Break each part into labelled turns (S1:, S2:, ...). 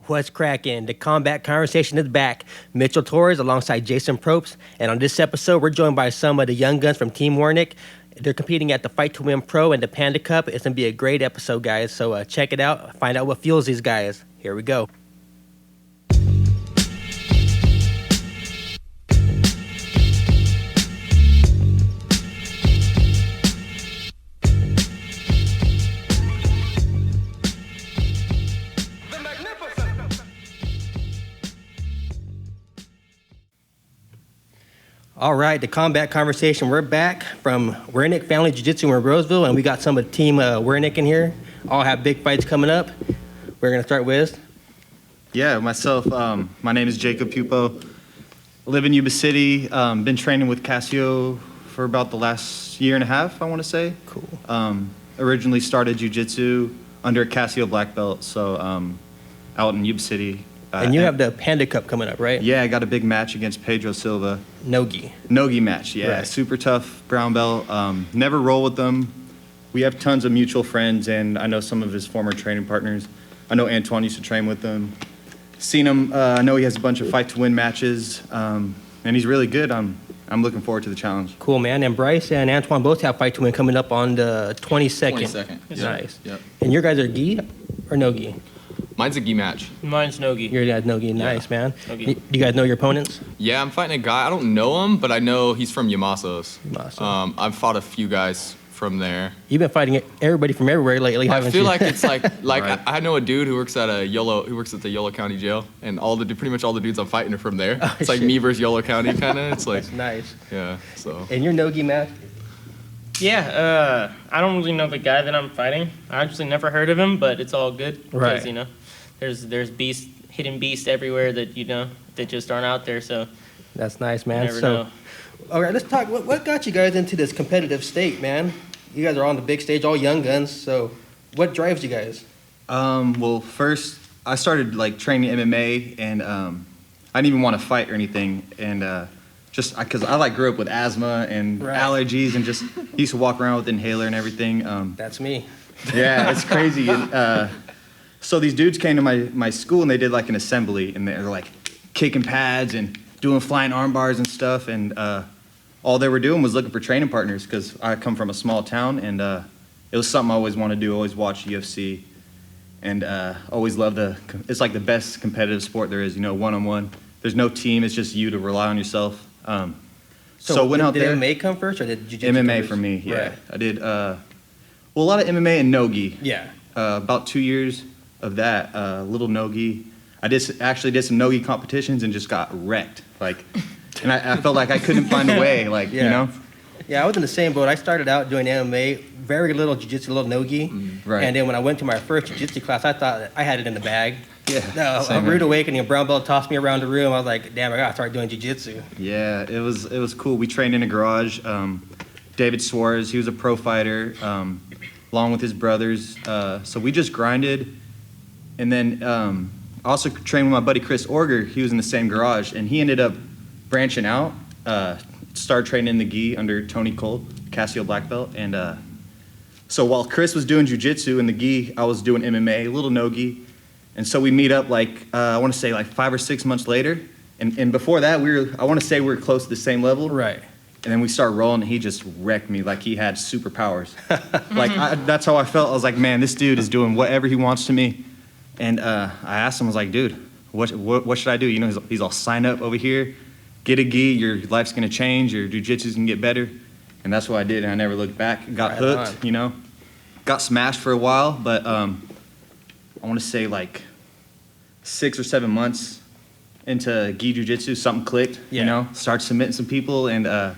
S1: What's cracking? The Combat Conversation is back. Mitchell Torres alongside Jason Probst. And on this episode, we're joined by some of the young guns from Team Werneck. They're competing at the F2Wpro and the Panda Cup. It's going to be a great episode, guys. So check it out. Find out what fuels these guys. Here we go. All right, the Combat Conversation. We're back from Werneck Family Jiu-Jitsu in Roseville, and we got some of the Team Werneck in here. All have big fights coming up. We're going to start with...
S2: Yeah, myself. My name is Jacob Pupo. Live in Yuba City. Been training with Cassio for about the last year and a half, I want to say.
S1: Cool.
S2: Originally started jiu-jitsu under a Cassio black belt, so out in Yuba City.
S1: And you have the Panda Cup coming up, right?
S2: Yeah, I got a big match against Pedro Silva.
S1: Nogi
S2: match, yeah.
S1: Right.
S2: Super tough brown belt. Never roll with them. We have tons of mutual friends, and I know some of his former training partners. I know Antoine used to train with them. Seen him. I know he has a bunch of fight to win matches, and he's really good. I'm looking forward to the challenge.
S1: Cool, man. And Bryce and Antoine both have fight to win coming up on the 22nd.
S3: 22nd.
S1: Yep. Nice.
S3: Yep.
S1: And your guys are gi or no gi?
S3: Mine's a gi match.
S4: Mine's Nogi.
S1: Your guys no gi. Nice, man.
S4: Nogi.
S1: Do you guys know your opponents?
S3: Yeah, I'm fighting a guy. I don't know him, but I know he's from Yamasa's.
S1: Yamasa.
S3: I've fought a few guys from there.
S1: You've been fighting everybody from everywhere lately, haven't you?
S3: I feel like it's like
S2: Right.
S3: I know a dude who works at the Yolo County Jail, and pretty much all the dudes I'm fighting are from there.
S1: Oh,
S3: it's like
S1: shit.
S3: me versus Yolo County kind of. It's like
S1: That's nice.
S3: yeah. So
S1: And your no gi match?
S4: Yeah, I don't really know the guy that I'm fighting. I actually never heard of him, but it's all good.
S1: Right.
S4: Because, there's hidden beasts everywhere that, that just aren't out there, so
S1: That's nice,
S4: you
S1: man.
S4: never know.
S1: All right, let's talk. What got you guys into this competitive state, man? You guys are on the big stage, all young guns. So, what drives you guys?
S2: Well, first, I started training MMA, and I didn't even want to fight or anything, and just because I grew up with asthma and
S1: Right.
S2: allergies, and just used to walk around with inhaler and everything.
S1: That's me.
S2: Yeah, it's crazy. And, so these dudes came to my school, and they did an assembly, and they were kicking pads and doing flying arm bars and stuff, and all they were doing was looking for training partners, because I come from a small town, and it was something I always wanted to do. Always watch UFC, and always loved it's like the best competitive sport there is. One-on-one. There's no team. It's just you to rely on yourself. So went out
S1: did
S2: there.
S1: MMA come first, or did jiu-jitsu
S2: MMA
S1: come first?
S2: for me. Yeah,
S1: Right.
S2: I did. A lot of MMA and no-gi.
S1: Yeah.
S2: About 2 years of that, little no-gi. I actually did some no-gi competitions and just got wrecked. And I felt like I couldn't find a way,
S1: Yeah, I was in the same boat. I started out doing MMA, very little jiu-jitsu, little no-gi.
S2: Right.
S1: And then when I went to my first jiu-jitsu class, I thought I had it in the bag.
S2: Yeah.
S1: No, a
S2: same
S1: rude
S2: here.
S1: awakening, a brown belt tossed me around the room. I was like, damn, I gotta start doing jiu-jitsu.
S2: Yeah, it was cool. We trained in a garage. David Suarez, he was a pro fighter, along with his brothers. So we just grinded. And then I also trained with my buddy Chris Orger. He was in the same garage, and he ended up branching out, started training in the gi under Tony Cole, Cassio black belt. And so while Chris was doing jiu-jitsu in the gi, I was doing MMA, a little no-gi. And so we meet up I want to say 5 or 6 months later. And before that, I want to say we were close to the same level.
S1: Right.
S2: And then we started rolling, and he just wrecked me like he had superpowers. That's how I felt. I was like, man, this dude is doing whatever he wants to me. And I asked him, I was like, dude, what should I do? He's all, sign up over here, get a gi, your life's going to change, your jiu-jitsu's going to get better. And that's what I did, and I never looked back. Got hooked, Got smashed for a while, but I want to say 6 or 7 months into gi jiu-jitsu, something clicked, Start submitting some people, and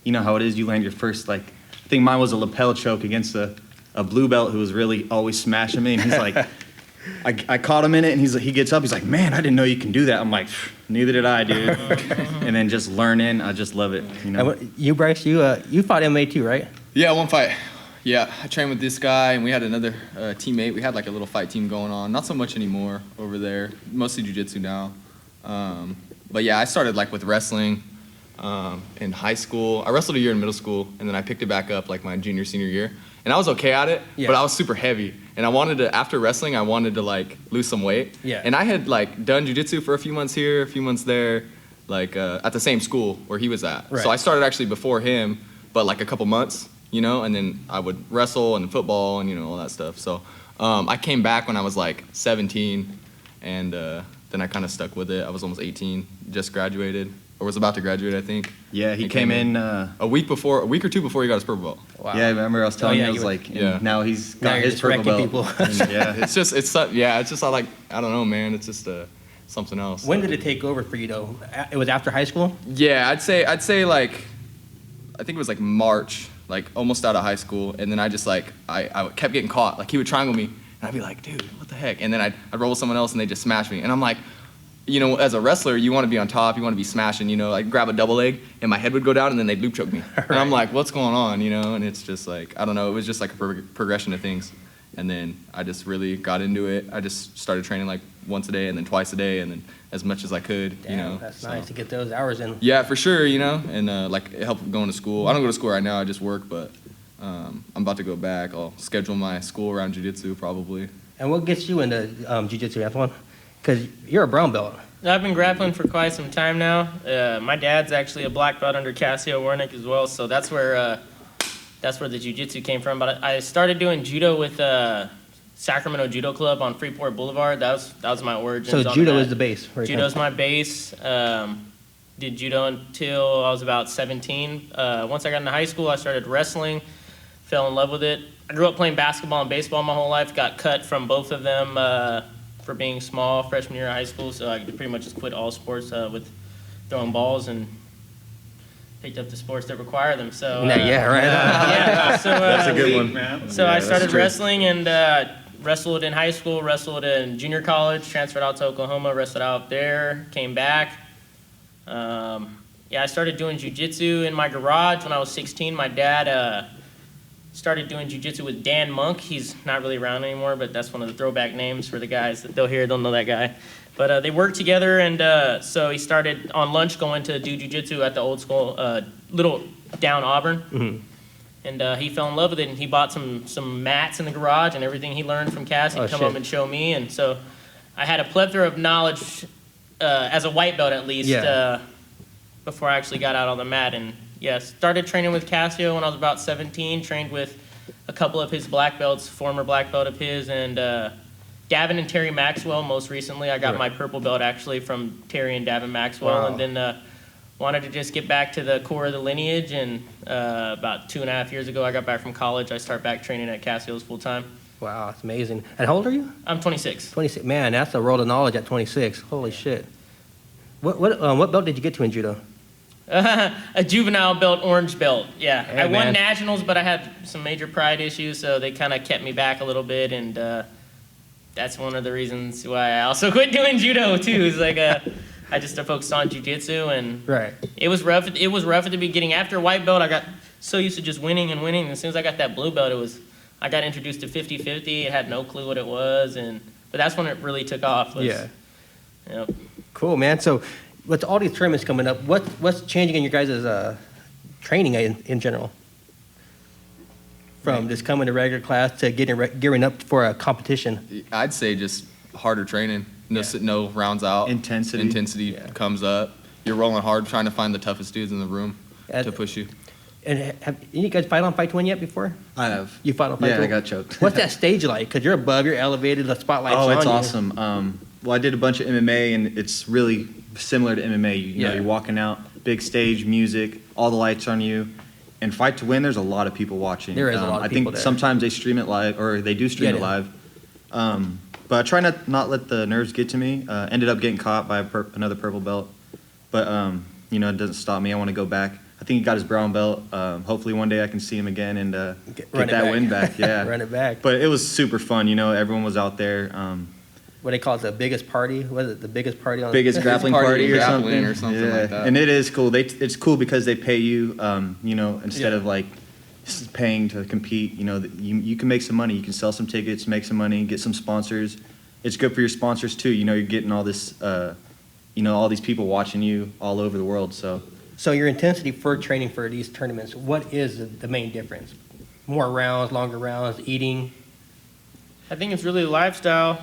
S2: you know how it is, you land your first, I think mine was a lapel choke against a blue belt who was really always smashing me, and he's like, I caught him in it, and he gets up, he's like, man, I didn't know you can do that. I'm like, neither did I, dude. And then just learning, I just love it,
S1: You, Bryce, you fought MMA too, right?
S3: yeah, one fight. Yeah, I trained with this guy, and we had another teammate. We had a little fight team going on. Not so much anymore over there. Mostly jiu-jitsu now. But yeah, I started with wrestling in high school. I wrestled a year in middle school, and then I picked it back up my junior, senior year. and I was okay at it,
S1: Yeah.
S3: but I was super heavy. And I wanted to, after wrestling, I wanted to like lose some weight.
S1: Yeah.
S3: And I had like done jujitsu for a few months here, a few months there, like at the same school where he was at.
S1: Right.
S3: So I started actually before him, but like a couple months, you know, and then I would wrestle and football and, you know, all that stuff. So I came back when I was like 17, and then I kind of stuck with it. I was almost 18, just graduated, or was about to graduate, I think.
S2: Yeah, he came in.
S3: A week or two before he got his purple belt.
S1: Wow.
S2: Yeah, I remember I was telling
S1: yeah,
S2: you, I
S1: you
S2: was
S1: were-
S2: like,
S3: Yeah.
S2: and now he's
S1: Now
S2: got
S1: you're
S2: his
S1: just
S2: purple
S1: wrecking
S2: belt.
S1: people.
S2: And, yeah,
S3: It's just like, I don't know, man. It's just something else.
S1: When did it take over for you though? It was after high school?
S3: Yeah, I'd say like, I think it was like March, like almost out of high school, and then I just like, I kept getting caught. Like he would triangle me, and I'd be like, dude, what the heck? And then I'd roll with someone else, and they just smash me, and I'm like, you know, as a wrestler, you want to be on top, you want to be smashing, you know, like grab a double leg, and my head would go down, and then they'd loop choke me, and I'm like, what's going on, you know? And it's just like, I don't know, it was just like a progression of things, and then I just really got into it. I just started training like once a day, and then twice a day, and then as much as I could,
S1: Damn,
S3: you know.
S1: that's
S3: so.
S1: nice to get those hours in.
S3: Yeah, for sure, you know, and like it helped going to school. I don't go to school right now, I just work, but I'm about to go back. I'll schedule my school around jiu-jitsu probably.
S1: And what gets you into jiu-jitsu, Antoine? Because you're a brown belt.
S4: I've been grappling for quite some time now. My dad's actually a black belt under Cassio Werneck as well, so that's where the jiu-jitsu came from. But I started doing judo with Sacramento Judo Club on Freeport Boulevard. That was my origins.
S1: So
S4: on
S1: judo
S4: that.
S1: is the base. where it
S4: Judo's
S1: comes-
S4: my base. Did judo until I was about 17. Once I got into high school, I started wrestling, fell in love with it. I grew up playing basketball and baseball my whole life, got cut from both of them for being small freshman year of high school, so I pretty much just quit all sports with throwing balls and picked up the sports that require them. So
S1: yeah, right.
S4: yeah, so
S2: That's a good one.
S4: so
S2: Yeah,
S4: I
S2: that's
S4: started
S2: true.
S4: wrestling and wrestled in high school, wrestled in junior college, transferred out to Oklahoma, wrestled out there, came back. I started doing jiu-jitsu in my garage when I was 16. My dad started doing jiu-jitsu with Dan Monk. He's not really around anymore, but that's one of the throwback names for the guys that they'll hear, they'll know that guy. But they worked together, and so he started on lunch going to do jiu-jitsu at the old school, little down Auburn.
S1: Mm-hmm.
S4: And he fell in love with it, and he bought some mats in the garage, and everything he learned from Cass, he'd come
S1: shit.
S4: up and show me. And so I had a plethora of knowledge, as a white belt at least,
S1: Yeah.
S4: before I actually got out on the mat. And started training with Cassio when I was about 17, trained with a couple of his black belts, former black belt of his, and Davin and Terry Maxwell most recently. I got my purple belt actually from Terry and Davin Maxwell,
S1: Wow.
S4: and then wanted to just get back to the core of the lineage, and about 2.5 years ago I got back from college. I started back training at Cassio's full time.
S1: Wow, that's amazing. And how old are you?
S4: I'm 26.
S1: 26. Man, that's a world of knowledge at 26. Holy shit. What belt did you get to in judo?
S4: A juvenile belt, orange belt. Yeah,
S1: Hey,
S4: I won
S1: man.
S4: nationals, but I had some major pride issues, so they kind of kept me back a little bit, and that's one of the reasons why I also quit doing judo too. Is like I just focused on jiu-jitsu, and
S1: Right.
S4: it was rough. It was rough at the beginning. After a white belt, I got so used to just winning and winning. As soon as I got that blue belt, I got introduced to 50-50. I had no clue what it was, but that's when it really took off.
S1: Yeah.
S4: Yep.
S1: Cool, man. So with all these tournaments coming up, what's changing in your guys' training in general? From just coming to regular class to gearing up for a competition.
S3: I'd say just harder training. No rounds out.
S2: Intensity.
S3: Intensity comes up. You're rolling hard, trying to find the toughest dudes in the room
S1: And-
S3: to push you.
S1: And have you guys fight on Fight to Win yet before?
S2: I have.
S1: You fought on Fight to
S2: Yeah,
S1: Win?
S2: I got choked.
S1: What's that stage like? Because you're above, you're elevated, the spotlight's on
S2: Oh, it's
S1: you.
S2: awesome. Well, I did a bunch of MMA, and it's really similar to MMA. You know,
S1: Yeah.
S2: you're walking out, big stage, music, all the lights on you. And Fight to Win, there's a lot of people watching.
S1: There is a lot of
S2: I
S1: people
S2: think
S1: there.
S2: sometimes they stream it live, or they do stream
S1: Yeah,
S2: it live. But I try not let the nerves get to me. Ended up getting caught by another purple belt. But, it doesn't stop me. I want to go back. I think he got his brown belt. Hopefully one day I can see him again and get
S1: run it
S2: that
S1: back.
S2: win back. Yeah.
S1: Run it back.
S2: But it was super fun. Everyone was out there.
S1: What they call it, the biggest party? Was it the biggest party on
S2: Biggest grappling party or
S3: grappling
S2: something.
S3: or something
S2: Yeah.
S3: like that.
S2: And it is cool. It's cool because they pay you, instead of like paying to compete. You can make some money. You can sell some tickets, make some money, get some sponsors. It's good for your sponsors too. You're getting all this, all these people watching you all over the world. So
S1: So your intensity for training for these tournaments, what is the main difference more rounds, longer rounds, eating?
S4: I think it's really lifestyle.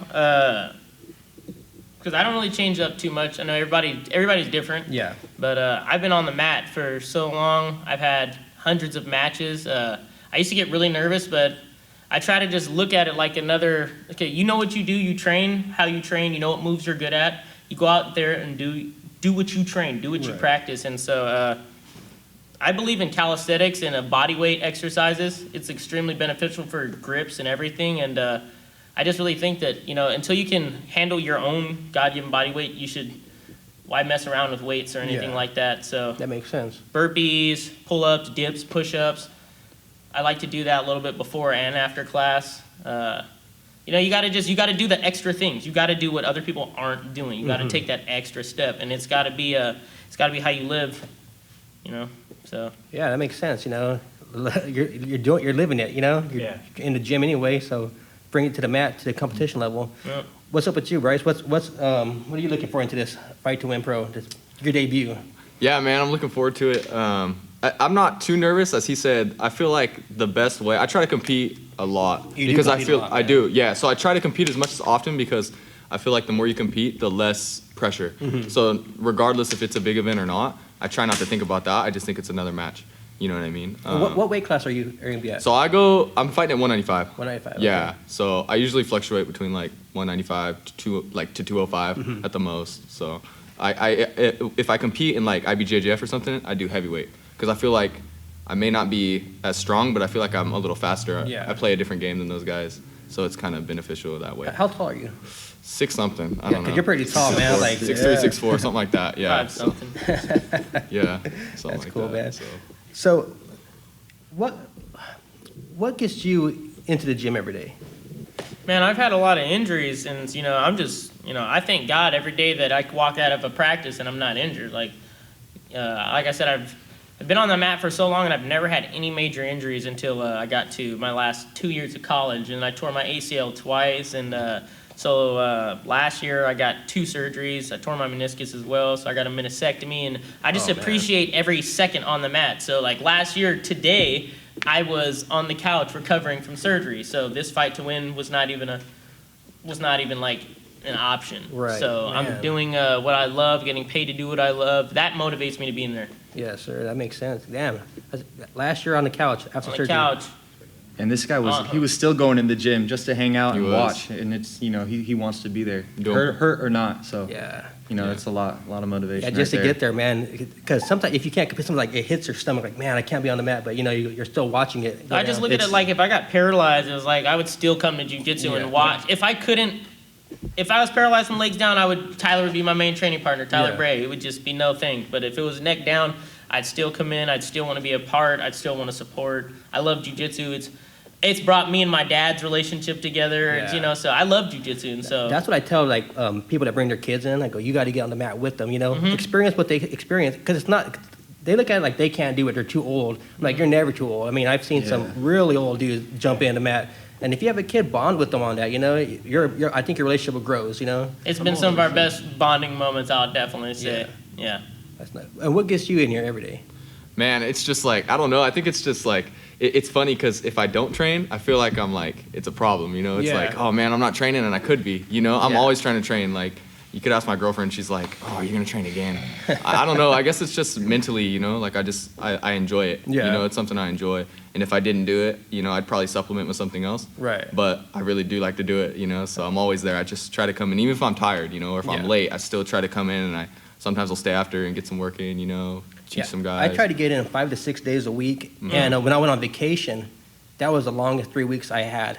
S4: Because I don't really change up too much. I know everybody's different.
S1: Yeah.
S4: But I've been on the mat for so long. I've had hundreds of matches. I used to get really nervous, but I try to just look at it like another. Okay, you know what you do. You train how you train. You know what moves you're good at. You go out there and do what you train. Do what you practice. And so I believe in calisthenics and body weight exercises. It's extremely beneficial for grips and everything. And I just really think that, until you can handle your own God-given body weight, you should, why mess around with weights or anything like that? So
S1: That makes sense.
S4: burpees, pull-ups, dips, push-ups. I like to do that a little bit before and after class. You got to do the extra things. You got to do what other people aren't doing. You got to take that extra step, and it's got to be how you live. So
S1: Yeah, that makes sense. You're living it. You're in the gym anyway, so bring it to the mat, to the competition level.
S4: yeah.
S1: What's up with you, Bryce? What are you looking for into this Fight to Win Pro, your debut?
S3: Yeah, man, I'm looking forward to it. I'm not too nervous, as he said. I feel like the best way. I try to compete a lot
S1: You do
S3: because I
S1: compete
S3: feel
S1: a lot,
S3: I
S1: man.
S3: do. Yeah, so I try to compete as much as often because I feel like the more you compete, the less pressure. So regardless if it's a big event or not, I try not to think about that. I just think it's another match. You know what I mean?
S1: What weight class are you going to be at?
S3: So I'm fighting at 195.
S1: 195.
S3: Yeah.
S1: Okay.
S3: So I usually fluctuate between like 195 to 205 at the most. So if I compete in like IBJJF or something, I do heavyweight because I feel like I may not be as strong, but I feel like I'm a little faster.
S1: Yeah.
S3: I play a different game than those guys, so it's kind of beneficial that way.
S1: How tall are you?
S3: 6 something. I
S1: Yeah,
S3: don't know.
S1: 'cause you're pretty tall, man. Like
S3: 6'3", 6'4", something like that. Yeah.
S4: 5 something.
S3: Yeah. Something
S1: That's
S3: like
S1: cool,
S3: that.
S1: man.
S3: So.
S1: So, what gets you into the gym every day?
S4: Man, I've had a lot of injuries, and I'm just, I thank God every day that I walk out of a practice and I'm not injured. Like I said, I've been on the mat for so long, and I've never had any major injuries until I got to my last 2 years of college, and I tore my ACL twice, and so last year I got 2 surgeries. I tore my meniscus as well, so I got a meniscectomy, and I just appreciate every second on the mat. So like last year, today, I was on the couch recovering from surgery. So this Fight to Win was not even like an option.
S1: Right,
S4: So
S1: man.
S4: I'm doing what I love, getting paid to do what I love. That motivates me to be in there.
S1: Yes, sir. That makes sense. Damn. Last year on the couch after
S4: On
S1: surgery.
S4: the couch.
S2: And this guy he was still going in the gym just to hang out
S3: He
S2: and
S3: was.
S2: watch. And it's, he wants to be there,
S3: Doing-
S2: hurt or not. So,
S1: Yeah.
S2: it's a lot of motivation.
S1: Yeah, just
S2: right
S1: to get there, man. Because sometimes if you can't compete, something like it hits your stomach, like, man, I can't be on the mat, but you're still watching it.
S4: I just look at it like if I got paralyzed, it was like I would still come to jiu-jitsu
S1: Yeah.
S4: and watch. If I was paralyzed from legs down, Tyler would be my main training partner, Tyler
S1: Yeah.
S4: Bray. It would just be no thing. But if it was neck down, I'd still come in. I'd still want to be a part. I'd still want to support. I love jiu-jitsu. It's brought me and my dad's relationship together. It's,
S1: Yeah.
S4: so I love jiu-jitsu, and so
S1: That's what I tell people that bring their kids in. I go, you got to get on the mat with them. Experience what they experience, because it's not. They look at it like they can't do it. They're too old. I'm like, you're never too old. I mean, I've seen some really old dudes jump in the mat, and if you have a kid, bond with them on that. I think your relationship grows.
S4: it's been some of our best bonding moments. I'll definitely say, yeah.
S1: That's not. And what gets you in here every day?
S3: Man, it's just like, I don't know. I think it's just like, it's funny because if I don't train, I feel like I'm like, it's a problem, It's
S1: Yeah.
S3: like, oh man, I'm not training and I could be, I'm
S1: Yeah.
S3: always trying to train. Like, you could ask my girlfriend, she's like, oh, you're going to train again. I don't know. I guess it's just mentally, like I enjoy it.
S1: Yeah.
S3: It's something I enjoy. And if I didn't do it, I'd probably supplement with something else.
S1: Right.
S3: But I really do like to do it, so I'm always there. I just try to come in, even if I'm tired, or if I'm
S1: Yeah.
S3: late, I still try to come in and sometimes I'll stay after and get some work in, teach some guys.
S1: I try to get in 5 to 6 days a week, and when I went on vacation, that was the longest 3 weeks I had.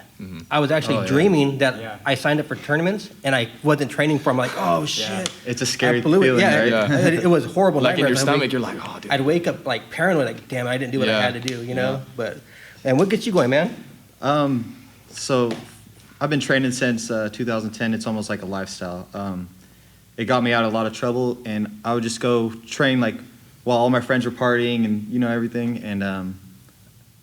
S1: I was actually dreaming that I signed up for tournaments, and I wasn't training for them. Like, oh shit,
S2: It's a
S1: I
S2: scary
S1: blew it.
S2: feeling,
S1: Yeah,
S2: right?
S3: Yeah.
S1: It was horrible.
S3: Like in your
S1: nightmares.
S3: stomach, you're like, oh, dude.
S1: I'd wake up like paranoid, like, damn, I didn't do what I
S3: Yeah.
S1: had to do, But, and what gets you going, man?
S2: So I've been training since 2010. It's almost like a lifestyle. It got me out of a lot of trouble, and I would just go train like while all my friends were partying and everything. And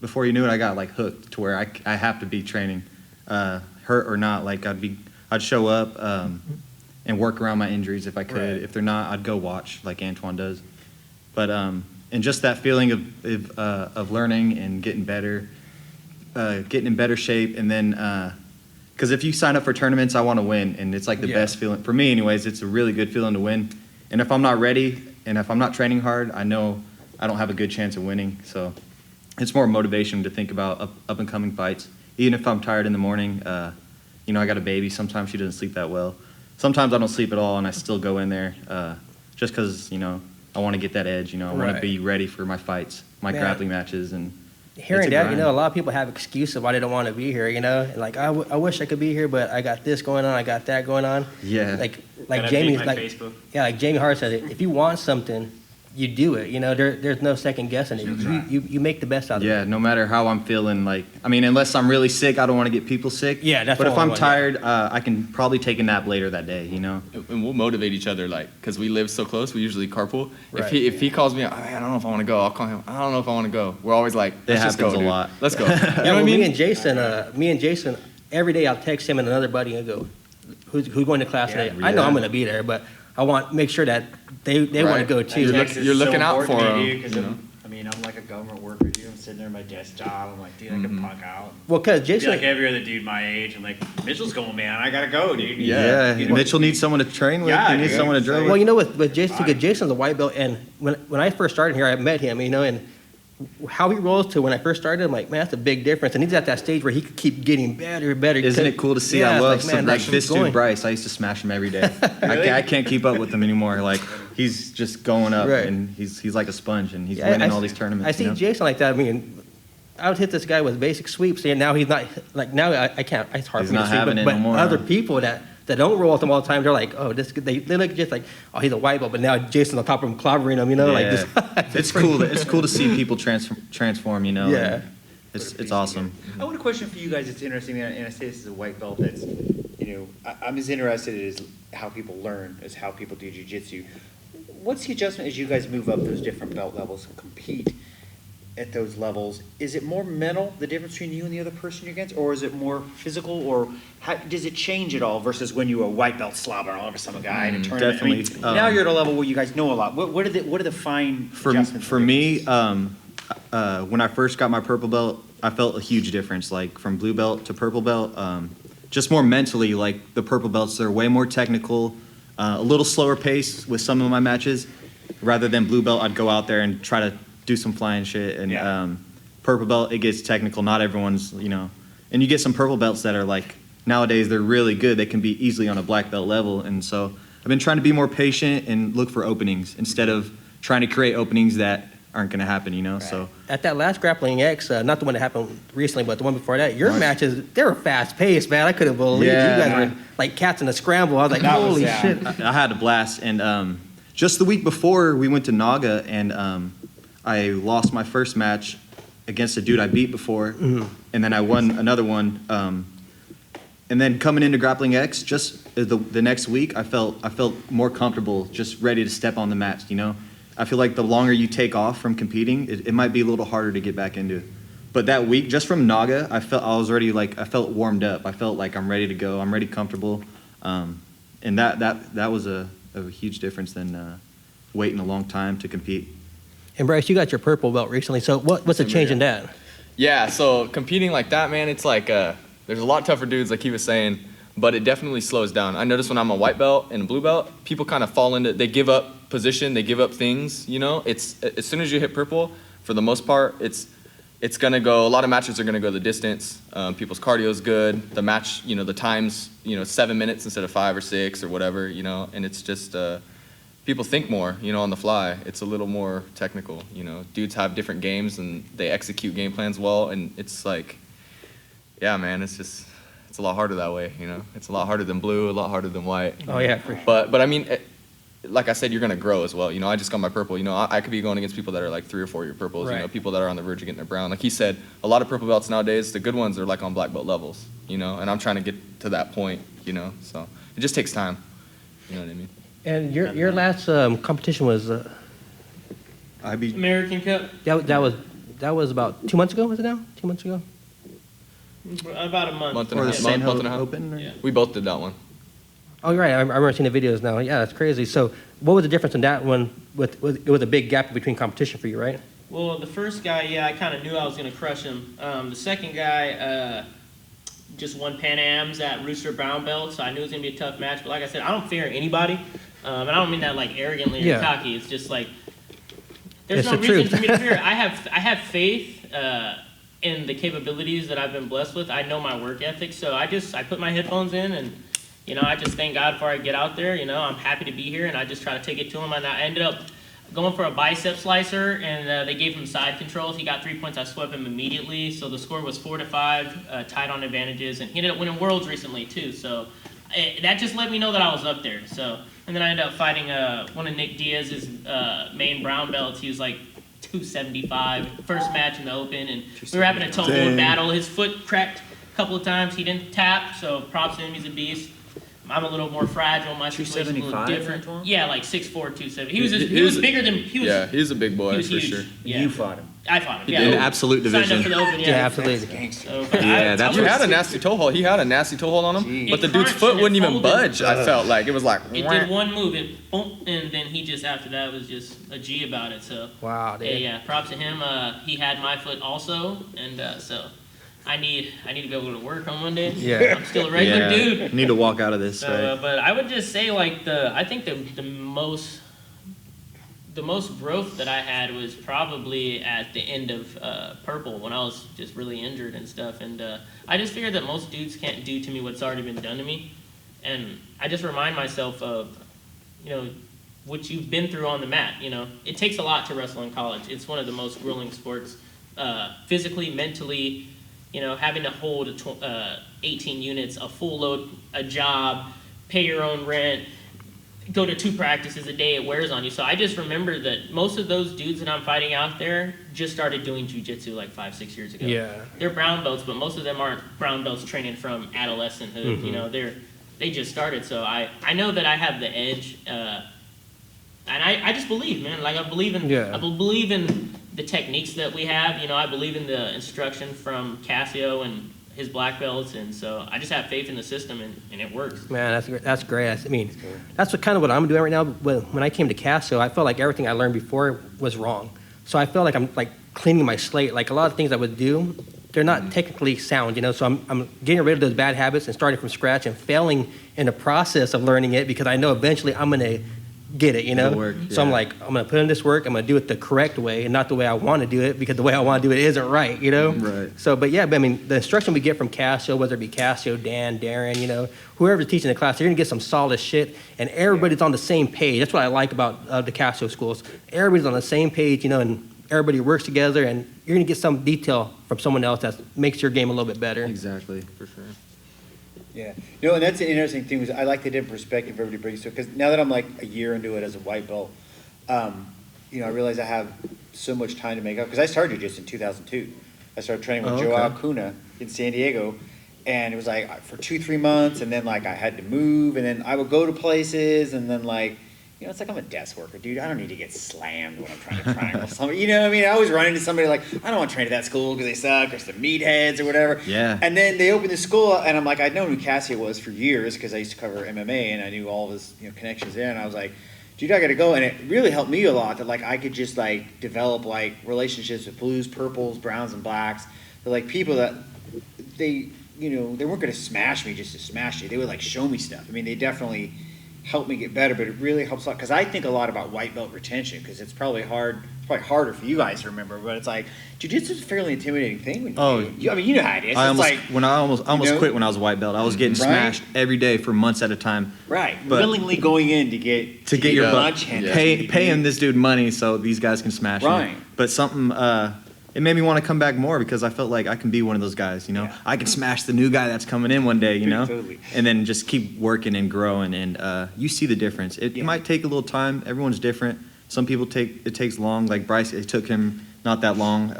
S2: before you knew it, I got like hooked to where I have to be training, hurt or not. Like I'd show up and work around my injuries if I could.
S1: Right.
S2: If they're not, I'd go watch like Antoine does. But and just that feeling of learning and getting better. getting in better shape, and then because if you sign up for tournaments, I want to win, and it's like the best feeling for me, anyways. It's a really good feeling to win, and if I'm not ready and if I'm not training hard, I know I don't have a good chance of winning. So it's more motivation to think about up and coming fights. Even if I'm tired in the morning, you know, I got a baby. Sometimes she doesn't sleep that well. Sometimes I don't sleep at all, and I still go in there just because, you know, I want to get that edge. You know, I want to be ready for my fights, my grappling matches, and
S1: hearing that, you know, a lot of people have excuses why they don't want to be here. You know, like I wish I could be here, but I got this going on, I got that going on.
S2: Yeah.
S1: Like Jamie, like Jamie Hart said, if you want something, you do it. You know, there's no second guessing it. You make the best out of it.
S2: Yeah, no matter how I'm feeling. Like, I mean, unless I'm really sick, I don't want to get people sick.
S1: Yeah, that's.
S2: But if I'm tired, I can probably take a nap later that day. You know.
S3: And we'll motivate each other, like, because we live so close. We usually carpool. Right. If he calls me, oh, man, I don't know if I want to go. I'll call him. I don't know if I want to go. We're always like, let's just go, dude. A lot. Let's go. You know what I mean?
S1: Me and Jason, every day I'll text him and another buddy and go, who's going to class today? I know I'm going to be there, but I want to make sure that they want to go too.
S3: You're looking out for them.
S5: You know? I mean, I'm like a government worker, dude. I'm sitting there at my desk job. I'm like, dude, I can punk out.
S1: Well, because Jason,
S5: like every other dude my age, I'm like, Mitchell's going, man. I gotta go, dude.
S2: Yeah. Mitchell needs someone to train with.
S5: Yeah,
S2: he needs someone to drill with.
S1: Well, you know, with Jason, because Jason's a white belt, and when I first started here, I met him, you know, and how he rolls to when I first started, I'm like, man, that's a big difference. And he's at that stage where he could keep getting better and better.
S2: Isn't it cool to see? I love this dude Bryce. I used to smash him every day. Really? I can't keep up with him anymore. Like, he's just going up, and he's like a sponge, and he's winning all these tournaments.
S1: I see Jason like that. I mean, I would hit this guy with basic sweeps, and now he's not, like, now I can't, it's hard for me to see, but other people that don't roll with him all the time, they're like, oh, they look just like, oh, he's a white belt, but now Jason's on top of him clobbering him, you know, like this.
S2: It's cool. It's cool to see people transform, you know. Yeah. It's awesome.
S6: I want a question for you guys that's interesting, and I say this as a white belt that's, you know, I'm as interested as how people learn as how people do jiu-jitsu. What's the adjustment as you guys move up those different belt levels and compete at those levels? Is it more mental, the difference between you and the other person you're against, or is it more physical, or does it change at all versus when you were a white belt slobbering all over some guy in a tournament?
S2: Definitely.
S6: I mean, now you're at a level where you guys know a lot. What are the fine adjustments?
S2: For me, when I first got my purple belt, I felt a huge difference, like from blue belt to purple belt. Just more mentally, like the purple belts, they're way more technical, a little slower pace with some of my matches. Rather than blue belt, I'd go out there and try to do some flying shit. And purple belt, it gets technical. Not everyone's, you know. And you get some purple belts that are like, nowadays they're really good. They can be easily on a black belt level. And so I've been trying to be more patient and look for openings instead of trying to create openings that aren't going to happen, you know. Right. So
S1: at that last Grappling X, not the one that happened recently, but the one before that, your matches, they were fast paced, man. I couldn't believe you guys were like cats in a scramble. I was like, holy shit.
S2: I had a blast. And just the week before, we went to Naga, and I lost my first match against a dude I beat before, and then I won another one. And then coming into Grappling X, just the next week, I felt more comfortable, just ready to step on the mat, you know. I feel like the longer you take off from competing, it might be a little harder to get back into. But that week, just from Naga, I felt warmed up. I felt like I'm ready to go. I'm ready, comfortable, and that was a huge difference than waiting a long time to compete.
S1: And Bryce, you got your purple belt recently. So what's the change in that?
S3: Yeah, so competing like that, man, it's like there's a lot tougher dudes, like he was saying, but it definitely slows down. I notice when I'm a white belt and a blue belt, people kind of fall into, they give up position, they give up things, you know. It's as soon as you hit purple, for the most part, it's gonna go, a lot of matches are gonna go the distance. People's cardio is good. The match, you know, the time's, 7 minutes instead of 5 or 6 or whatever, you know, and it's just, people think more, on the fly. It's a little more technical, Dudes have different games and they execute game plans well, and it's like, yeah, man, it's a lot harder that way, It's a lot harder than blue, a lot harder than white.
S1: Oh, yeah, for sure.
S3: But I mean, like I said, you're going to grow as well. I just got my purple. I could be going against people that are like 3 or 4 year purples,
S1: right.
S3: People that are on the verge of getting their brown. Like he said, a lot of purple belts nowadays, the good ones are like on black belt levels, and I'm trying to get to that point, So it just takes time. You know what I mean?
S1: And your last competition was
S4: American Cup.
S1: That was about 2 months ago. Was it now? 2 months ago?
S4: About a month.
S3: Month and a half.
S2: Open?
S4: Yeah.
S3: We both did that one.
S1: Oh, right. I remember seeing the videos now. Yeah, that's crazy. So what was the difference in that one? It was a big gap between competition for you, right?
S4: Well, the first guy, yeah, I kind of knew I was going to crush him. The second guy just won Pan Ams at Rooster Brown Belt, so I knew it was going to be a tough match. But like I said, I don't fear anybody. And I don't mean that like arrogantly or
S1: Yeah.
S4: cocky. It's just like there's
S1: It's
S4: no
S1: the
S4: reason
S1: truth.
S4: for me to fear. I have faith in the capabilities that I've been blessed with. I know my work ethic, so I put my headphones in and I just thank God before I get out there. I'm happy to be here, and I just try to take it to him. And I ended up going for a bicep slicer, and they gave him side controls. He got 3 points. I swept him immediately, so the score was 4-5, tied on advantages, and he ended up winning Worlds recently too. So that just let me know that I was up there. So, and then I ended up fighting one of Nick Diaz's main brown belts. He was like 275, first match in the Open, and we were having a toe hold battle. His foot cracked a couple of times. He didn't tap, so props to him. He's a beast. I'm a little more fragile. My situation's a little
S6: 275,
S4: different.
S6: Antoine?
S4: Yeah, like 6'4", 270. He was bigger than he was.
S3: Yeah, he's a big boy
S4: he was
S3: for
S4: huge.
S3: sure.
S4: Yeah.
S6: You fought him.
S4: I fought him.
S3: He
S4: Yeah,
S3: did.
S2: In absolute
S4: Signed
S2: division.
S4: up for the Open.
S1: Yeah,
S4: Yeah,
S1: absolutely.
S4: So,
S2: Yeah, that's
S3: You had a nasty toe hold. He had a nasty toe hold on him,
S6: Jeez.
S3: but the
S4: It
S3: dude's
S4: crunched
S3: foot
S4: and it
S3: wouldn't even
S4: folded.
S3: budge. I felt like it was like.
S4: It did one move, it boom, and then he just after that was just a G about it. So
S1: Wow, dude.
S4: yeah, props to him. He had my foot also, and so I need to go to work on Monday.
S1: Yeah.
S4: I'm still a regular dude.
S2: Need to walk out of this,
S4: So,
S2: right?
S4: but I would just say like I think the most growth that I had was probably at the end of Purple when I was just really injured and stuff, and I just figured that most dudes can't do to me what's already been done to me, and I just remind myself of what you've been through on the mat. It takes a lot to wrestle in college. It's one of the most grueling sports, physically, mentally. Having to hold 18 units, a full load, a job, pay your own rent, go to 2 practices a day, it wears on you. So I just remember that most of those dudes that I'm fighting out there just started doing jiu-jitsu like 5-6 years ago.
S1: Yeah.
S4: They're brown belts, but most of them aren't brown belts training from adolescenthood.
S1: Mm-hmm.
S4: They just started. So I know that I have the edge, and I just believe, man. Like I believe in the techniques that we have. I believe in the instruction from Cassio and his black belts, and so I just have faith in the system, and it works.
S1: Man, that's great. I mean, that's what I'm doing right now. When I came to Cassio, I felt like everything I learned before was wrong. So I felt like I'm like cleaning my slate. Like a lot of things I would do, they're not technically sound, So I'm getting rid of those bad habits and starting from scratch and failing in the process of learning it because I know eventually I'm gonna get it,
S2: It'll work,
S1: So I'm
S2: yeah.
S1: like, I'm gonna put in this work. I'm gonna do it the correct way and not the way I want to do it because the way I want to do it isn't right,
S2: Right.
S1: So, but I mean, the instruction we get from Cassio, whether it be Cassio, Dan, Darren, whoever's teaching the class, you're gonna get some solid shit, and everybody's on the same page. That's what I like about the Cassio schools. Everybody's on the same page, and everybody works together, and you're gonna get some detail from someone else that makes your game a little bit better.
S2: Exactly, for sure.
S6: Yeah. And that's an interesting thing. Was I like the different perspective everybody brings to it. Because now that I'm like a year into it as a white belt, I realize I have so much time to make up. Because I started just in 2002. I started training with Joao Cunha in San Diego. And it was like for 2-3 months. And then like I had to move. And then I would go to places. And then like, it's like I'm a desk worker, dude. I don't need to get slammed when I'm trying to triangle somebody. I always run into somebody like, I don't want to train at that school because they suck or some meatheads or whatever.
S2: Yeah.
S6: And then they opened the school, and I'm like, I'd known who Cassio was for years because I used to cover MMA, and I knew all of his connections there. And I was like, dude, I got to go. And it really helped me a lot that like I could just like develop like relationships with blues, purples, browns, and blacks. They're like people that they weren't going to smash me just to smash you. They would like show me stuff. I mean, they definitely help me get better, but it really helps a lot because I think a lot about white belt retention because it's probably hard. It's probably harder for you guys to remember, but it's like jiu-jitsu is a fairly intimidating thing. When you I mean, you know how it is.
S2: I
S6: It's
S2: almost quit when I was a white belt. I was getting smashed every day for months at a time.
S6: right,
S2: But-
S6: willingly going in to get
S2: Your
S6: lunch
S2: butt,
S6: and
S2: paying this dude money so these guys can smash
S6: Right.
S2: me. But something, it made me want to come back more because I felt like I can be one of those guys,
S6: Yeah.
S2: I can smash the new guy that's coming in one day,
S6: Totally.
S2: and then just keep working and growing, and you see the difference. It might take a little time. Everyone's different. Some people it takes long. Like Bryce, it took him not that long.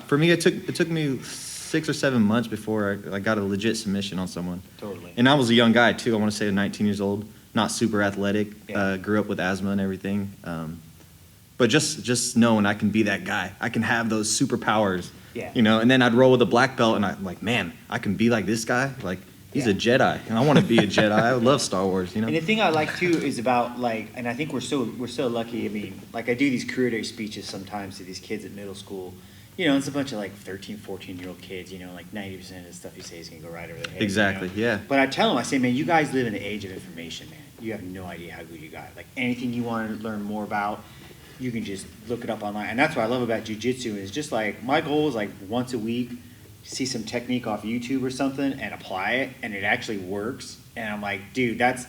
S2: For me, it took me 6 or 7 months before I got a legit submission on someone.
S6: Totally.
S2: And I was a young guy too. I want to say 19 years old, not super athletic.
S6: Yeah.
S2: Grew up with asthma and everything. But just knowing I can be that guy, I can have those superpowers.
S6: Yeah.
S2: And then I'd roll with a black belt, and I'm like, man, I can be like this guy. Like He's a Jedi, and I want to be a Jedi. I love Star Wars, you know?
S6: And the thing I like too is about like, and I think we're so lucky. I mean, like I do these career day speeches sometimes to these kids at middle school. You know, it's a bunch of like 13, 14-year-old kids. You know, like 90% of the stuff you say is gonna go right over their head.
S2: Exactly,
S6: you know?
S2: yeah.
S6: But I tell them, I say, man, you guys live in the age of information, man. You have no idea how good you got. Like anything you want to learn more about, you can just look it up online. And that's what I love about jiu-jitsu is just like my goal is like once a week, see some technique off YouTube or something and apply it, and it actually works. And I'm like, dude, that's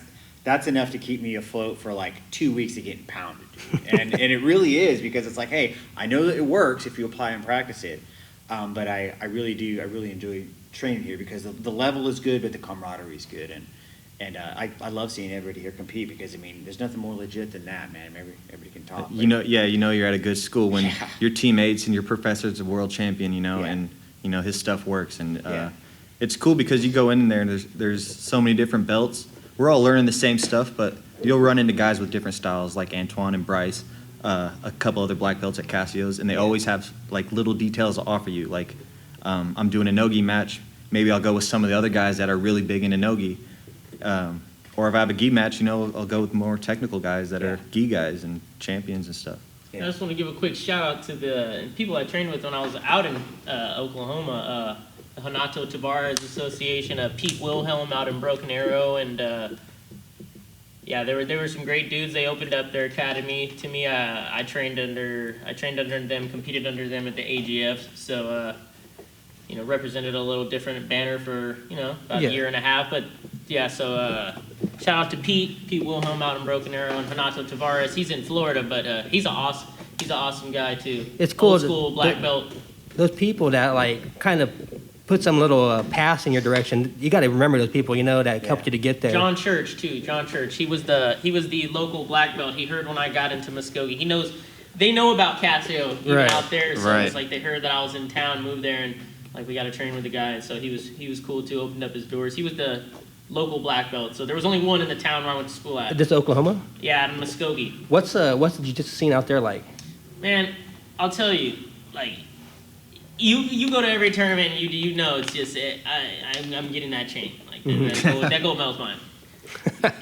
S6: enough to keep me afloat for like 2 weeks of getting pounded, dude. and it really is, because it's like, hey, I know that it works if you apply and practice it, but I really enjoy training here because the level is good, but the camaraderie is good, and I love seeing everybody here compete because I mean, there's nothing more legit than that, man. Everybody can talk.
S2: You know, you're at a good school when your teammates and your professor's a world champion, you know, and you know his stuff works, and it's cool because you go in there and there's so many different belts. We're all learning the same stuff, but you'll run into guys with different styles like Antoine and Bryce, a couple other black belts at Cassio's, and they always have like little details to offer you. Like I'm doing a no-gi match, maybe I'll go with some of the other guys that are really big into no-gi. Or if I have a gi match, you know, I'll go with more technical guys that are gi guys and champions and stuff.
S4: I just want to give a quick shout out to the people I trained with when I was out in Oklahoma. The Hanato Tavares Association, Pete Wilhelm out in Broken Arrow, and there were some great dudes. They opened up their academy to me. I trained under them, competed under them at the AGF. So represented a little different banner for about a year and a half. But shout out to Pete Wilhelm out in Broken Arrow, and Hanato Tavares. He's in Florida, but he's an awesome guy too.
S1: It's cool.
S4: Old school black belt.
S1: Those people that like kind of put some little pass in your direction. You got to remember those people, that helped you to get there.
S4: John Church too. John Church. He was the local black belt. He heard when I got into Muskogee. They know about Cassio even out there. So it's like they heard that I was in town, moved there, and like we got to train with the guy. And so he was cool too. Opened up his doors. He was the local black belt. So there was only one in the town where I went to school at.
S1: This Oklahoma?
S4: Yeah, in Muskogee.
S1: What's the jiu-jitsu scene out there like?
S4: Man, I'll tell you, like. You go to every tournament and you know it's just I'm getting that chain, like that gold medal's mine.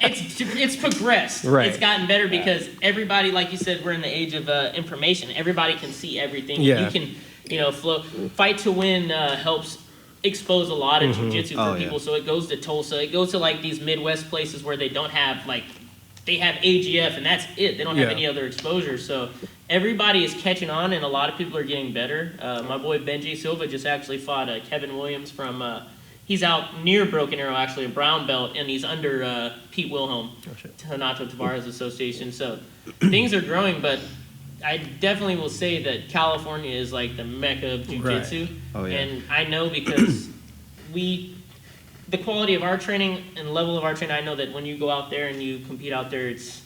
S4: It's progressed.
S1: Right.
S4: It's gotten better because everybody, like you said, we're in the age of information. Everybody can see everything.
S1: Yeah.
S4: You can flow. Fight to Win helps expose a lot of jiu-jitsu for people. So it goes to Tulsa. It goes to like these Midwest places where they don't have they have AGF and that's it. They don't have any other exposure. So everybody is catching on, and a lot of people are getting better. My boy Benji Silva just actually fought Kevin Williams from. He's out near Broken Arrow, actually, a brown belt, and he's under Pete Wilhelm, Hanato Tavares Association. So things are growing, but I definitely will say that California is like the mecca of jiu-jitsu.
S2: Right. Oh, yeah.
S4: And I know because the quality of our training and level of our training, I know that when you go out there and you compete out there, it's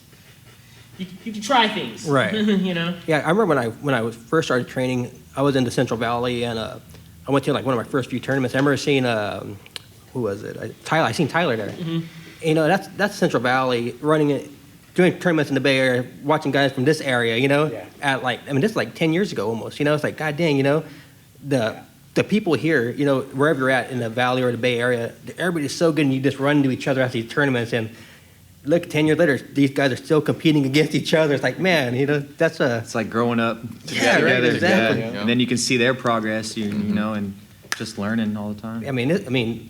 S4: you can try things,
S1: right?
S4: Yeah,
S1: I remember when I was first started training, I was in the Central Valley, and I went to like one of my first few tournaments. I remember seeing who was it? Tyler. I seen Tyler there. Mm-hmm. That's Central Valley running it, doing tournaments in the Bay Area, watching guys from this area. At this is like 10 years ago almost. It's like god dang, the people here, wherever you're at in the Valley or the Bay Area, everybody's so good, and you just run into each other at these tournaments, and look, 10 years later, these guys are still competing against each other. It's like, man, that's a...
S2: It's like growing up
S1: together.
S2: Right,
S1: exactly.
S2: Yeah. And then you can see their progress, and just learning all the time.
S1: I mean,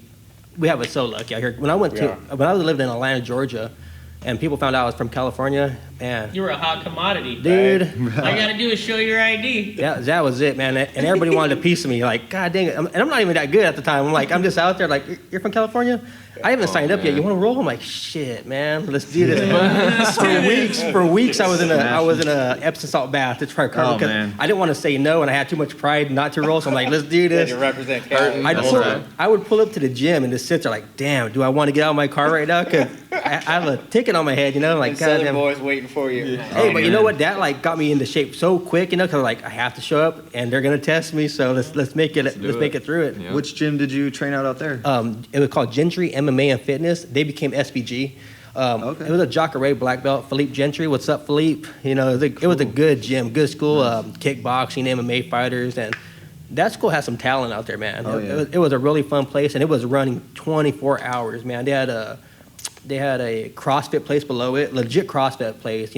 S1: we have it so lucky out here. When I lived in Atlanta, Georgia, and people found out I was from California, man.
S4: You were a hot commodity.
S1: Dude.
S4: All I got to do is show your ID.
S1: That was it, man. And everybody wanted a piece of me. Like, god dang it. And I'm not even that good at the time. I'm just out there like, you're from California? I haven't signed up yet. You want to roll? I'm like, shit, man. Let's do this. For weeks, I was in a Epsom salt bath to try to cover because I didn't want to say no, and I had too much pride not to roll. So I'm like, let's do this.
S6: To represent Cali.
S1: I would pull up to the gym and just sit there like, damn, do I want to get out of my car right now? Because I have a ticket on my head, like,
S6: and Southern boys waiting for you.
S1: Yeah. Hey, but you know what? That got me into shape so quick, because I have to show up and they're gonna test me. So let's make it through it.
S2: Yeah. Which gym did you train out there?
S1: It was called Gentry MMA and Fitness. They became SBG. It was a Jacare black belt. Philippe Gentry, what's up, Philippe? It was a good gym, good school. Kickboxing, MMA fighters, and that school has some talent out there, man.
S2: Oh, yeah.
S1: It was a really fun place, and it was running 24 hours, man. They had a CrossFit place below it, legit CrossFit place,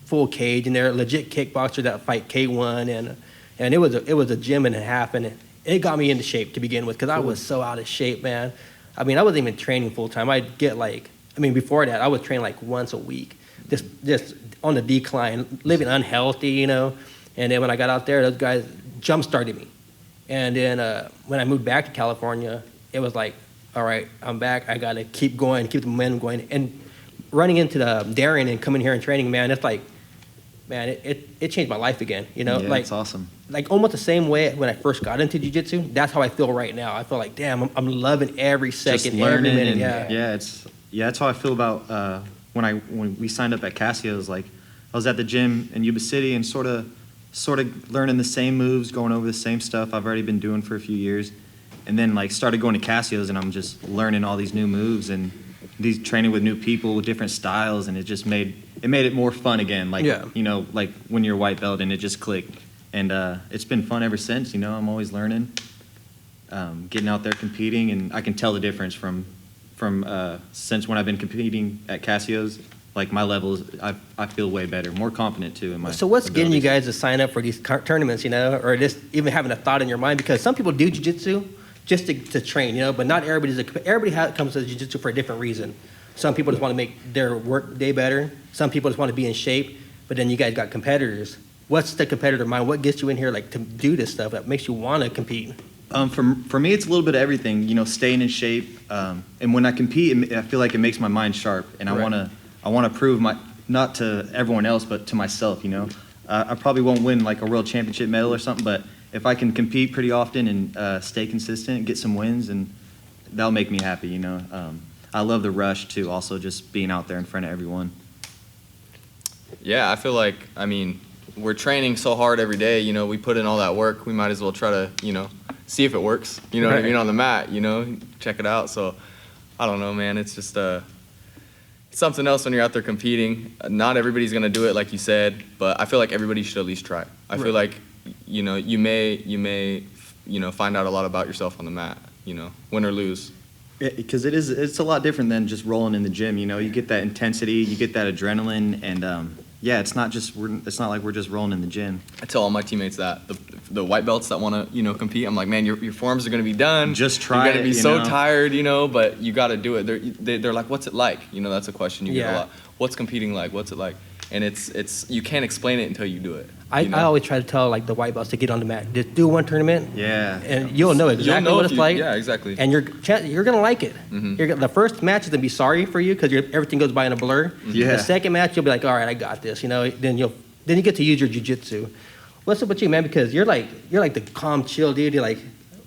S1: full cage, and they're legit kickboxer that fight K1, and it was a gym and a half, and it got me into shape to begin with because I was so out of shape, man. I mean, I wasn't even training full time. I'd get before that, I would train like once a week, just on the decline, living unhealthy, And then when I got out there, those guys jump started me. And then when I moved back to California, it was like, all right, I'm back. I got to keep going, keep the momentum going. And running into the Darien and coming here and training, man, it's like, man, it changed my life again.
S2: Yeah, it's awesome.
S1: Like almost the same way when I first got into jiu-jitsu. That's how I feel right now. I feel like, damn, I'm loving every second,
S2: Just learning
S1: every minute.
S2: and that's how I feel about when we signed up at Cassio. It was like I was at the gym in Yuba City and sort of learning the same moves, going over the same stuff I've already been doing for a few years, and then like started going to Cassio's and I'm just learning all these new moves and these training with new people with different styles, and it just made it more fun again. Like like when you're a white belt and it just clicked, and it's been fun ever since. I'm always learning, getting out there competing, and I can tell the difference from since when I've been competing at Cassio's. Like my levels, I feel way better, more confident too in my.
S1: So what's getting you
S2: abilities.
S1: guys to sign up for these tournaments, or just even having a thought in your mind? Because some people do jiu-jitsu just to train, but not everybody comes to jiu-jitsu for a different reason. Some people just want to make their work day better. Some people just want to be in shape. But then you guys got competitors. What's the competitor mind? What gets you in here to do this stuff that makes you want to compete?
S2: For me, it's a little bit of everything. Staying in shape, and when I compete, I feel like it makes my mind sharp, and
S1: Right.
S2: I want to prove not to everyone else, but to myself. I probably won't win like a world championship medal or something, but if I can compete pretty often and stay consistent, get some wins, and that'll make me happy. I love the rush too. Also, just being out there in front of everyone.
S3: Yeah, I feel like, we're training so hard every day, we put in all that work, we might as well try to, see if it works, what I mean, on the mat, check it out. So, I don't know, man, it's just something else when you're out there competing. Not everybody's going to do it like you said, but I feel like everybody should at least try. I feel like, you may, find out a lot about yourself on the mat, win or lose.
S2: Because it's a lot different than just rolling in the gym. You get that intensity, you get that adrenaline, and it's not like we're just rolling in the gym.
S3: I tell all my teammates that the white belts that want to compete, I'm like, man, your forms are going to be done.
S2: Just try it.
S3: You're going to be so tired, but you got to do it. They're like, what's it like? That's a question you get a lot. What's competing like? What's it like? And it's you can't explain it until you do it.
S1: I always try to tell the white belts to get on the mat. Just do one tournament.
S2: Yeah.
S1: And you'll know exactly what it's like.
S3: Yeah, exactly.
S1: And you're gonna like it.
S3: Mm-hmm.
S1: The first match is gonna be sorry for you because everything goes by in a blur.
S2: Yeah.
S1: The second match you'll be like, all right, I got this. Then you get to use your jiu-jitsu. What's up with you, man? Because you're like the calm, chill dude. You're like,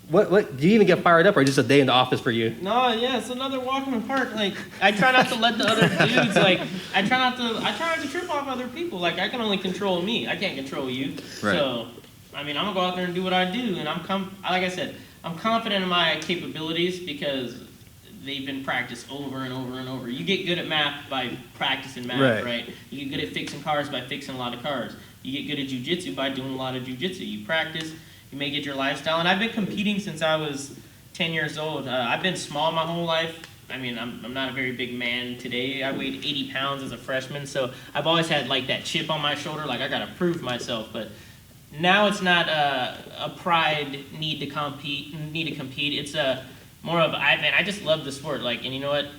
S1: what? Do you even get fired up, or just a day in the office for you?
S4: No, yeah, it's another walk in the park. Like, I try not to let the other dudes, I try not to trip off other people. Like, I can only control me. I can't control you.
S2: Right.
S4: So, I'm gonna go out there and do what I do, and like I said, I'm confident in my capabilities because they've been practiced over and over and over. You get good at math by practicing math, right? You get good at fixing cars by fixing a lot of cars. You get good at jiu-jitsu by doing a lot of jiu-jitsu. You practice. You make it your lifestyle. And I've been competing since I was 10 years old. I've been small my whole life. I'm not a very big man today. I weighed 80 pounds as a freshman, so I've always had that chip on my shoulder, like I gotta prove myself. But now it's not a pride need to compete. It's more of I just love the sport. And you know what?